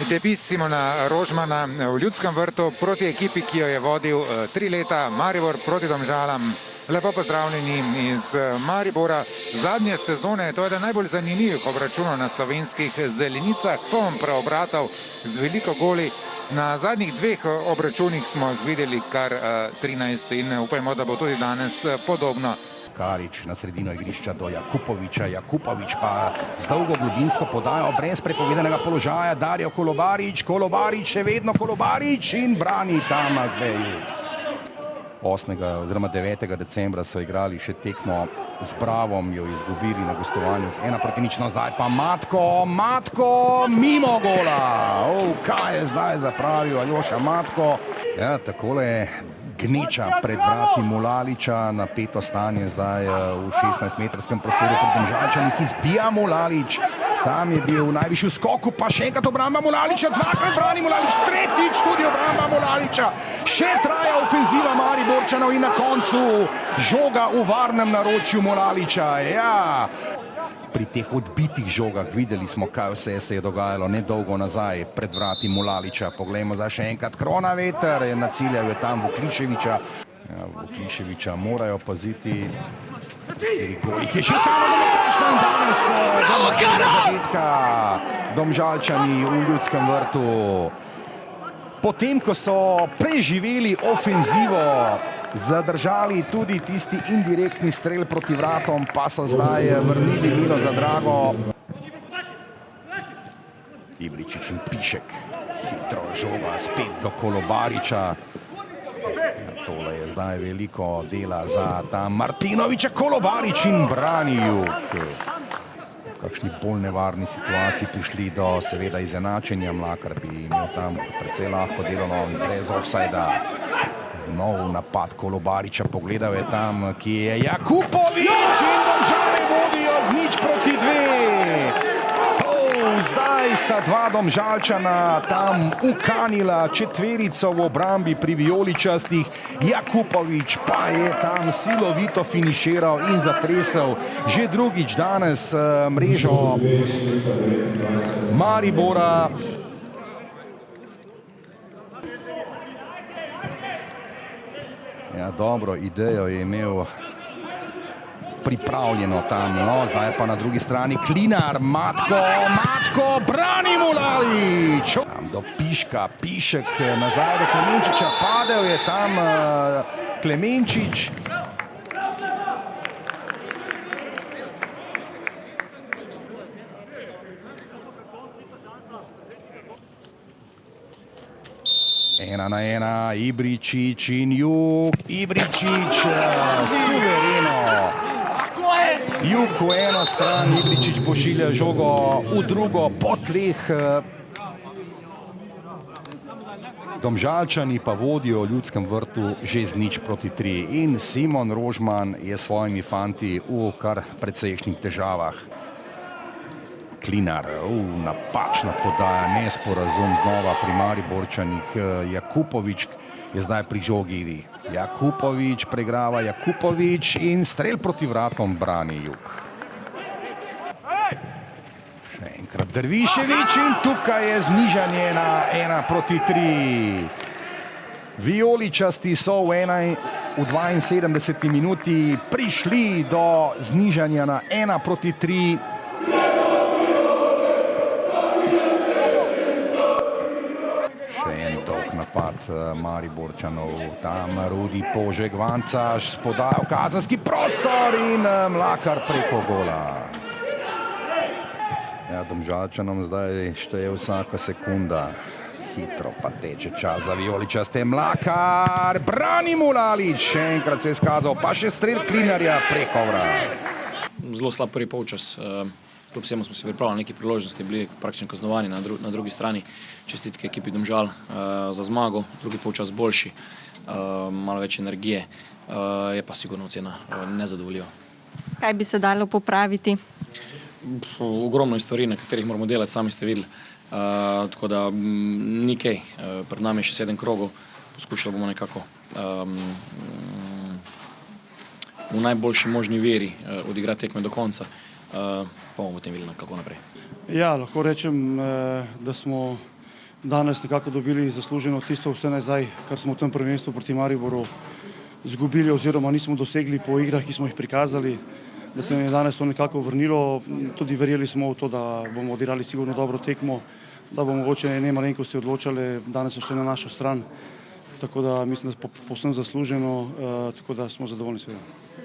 Debis Simona Rožmana v Ljudskem vrtu proti ekipi, ki jo je vodil 3 leta, Maribor proti Domžalam. Lepo pozdravljeni iz Maribora. Zadnje sezone, to je eden najbolj zanimivih obračunov na slovenskih zelenicah, poln preobratov z veliko goli. Na zadnjih 2 obračunih smo jih videli kar 13 in upajmo, da bo tudi danes podobno. Karič na sredino igrišča do Jakupoviča, Jakupovič pa z dolgo globinsko podajo brez prepovedanega položaja, Dario Kolobarič, Kolobarič, še vedno Kolobarič in brani Tamas Bejuk. 8. oziroma 9. decembra so igrali še tekmo z Bravom, jo izgubili na gostovanju z 1-0, zdaj pa Matko mimo gola. Kaj je zdaj zapravil Aljoša Matko? Ja, takole gneča pred vrati Mulaliča, napeto stanje zdaj v 16-metrskem prostoru pred Domžalčanih, izbija Mulalič. Tam je bil v najvišji skoku, pa še enkrat obramba Mulaliča, 2-krat brani Mulalič, 3-tič tudi obramba Mulaliča. Še traja ofenziva Mariborčanov in na koncu žoga v varnem naročju Mulaliča. Ja, pri teh odbitih žogah videli smo, kaj vse se je dogajalo nedolgo nazaj pred vrati Mulaliča. Poglejmo zdaj še enkrat, Kronaveter, naciljal je tam Vukliševiča. Ja, Vukliševiča morajo paziti. 4 goli, ki je že tam nogometašno in danes zadetka Domžalčani v Ljudskem vrtu. Potem, ko so preživeli ofenzivo, zadržali tudi tisti indirektni strel proti vratom, pa so zdaj vrnili milo za drago. Ibričič in Pišek, hitro žoga spet do Kolobariča. Tole je zdaj veliko dela za ta Martinoviča, Kolobarič in brani Jug. V kakšni bolj nevarni situaciji prišli do seveda izenačenja. Mlakar bi imel tam precej lahko delo, brez offsajda. Nov napad Kolobariča, pogledal je tam, ki je Jakupovič in Domžale vodijo z 0-2. Zdaj sta 2 Domžalčana tam ukanila četverico v obrambi pri vijoličastih. Jakupovič pa je tam silovito finiširal in zatresel že drugič danes mrežo Maribora. Ja, dobro idejo je imel pripravljeno tam, no, zdaj pa na drugi strani Klinar, Matko, brani Mulalič! Tam do Piška, Pišek nazaj do Klemenčiča, padel je tam Klemenčič. Ena na ena, Ibričič in Jug, Ibričič suvereno. Jug v eno stran, Ibričič pošilja žogo v drugo po tleh. Domžalčani pa vodijo v Ljudskem vrtu že z 0-3 in Simon Rožman je s svojimi fanti v kar precejšnjih težavah. Klinar, napačna podaja, nesporazum znova pri Mariborčanih. Jakupovič je zdaj pri žogi. Jakupovič pregrava, Jakupovič in strel proti vratom brani Jug. Še enkrat Drviševič in tukaj je znižanje na 1-3. Vijoličasti so v 72. minuti prišli do znižanja na 1-3. Napad Mariborčanov, tam Rudi Požek, Vancaš podaja v kazenski prostor in Mlakar preko gola. Ja, Domžalčanom zdaj šteje vsaka sekunda. Hitro pa teče čas za vijoličaste. Mlakar, brani Mulalič, še enkrat se je skazal, pa še strel Klinarja preko vrat. Zelo slab prvi polčas. Kljub vsemu smo se pripravili neke priložnosti, bili praktično kaznovani na drugi strani. Čestitke ekipi Domžal za zmago, drugi polčas boljši, malo več energije, je pa sigurno ocena nezadovoljiva. Kaj bi se dalo popraviti? Ogromno stvari, na katerih moramo delati, sami ste videli, tako da ni kaj. Pred nami je še 7 krogov, poskušali bomo nekako v najboljši možni veri odigrati tekme do konca. Pa bomo potem videli, kako naprej. Ja, lahko rečem, da smo danes nekako dobili zasluženo tisto vse nazaj, kar smo v tem prvenstvu proti Mariboru izgubili oziroma nismo dosegli po igrah, ki smo jih prikazali, da se nam je danes to nekako vrnilo. Tudi verjeli smo v to, da bomo odigrali sigurno dobro tekmo, da bomo mogoče ne malenkosti odločali, danes so šli na našo stran, tako da mislim, da je povsem zasluženo, tako da smo zadovoljni seveda.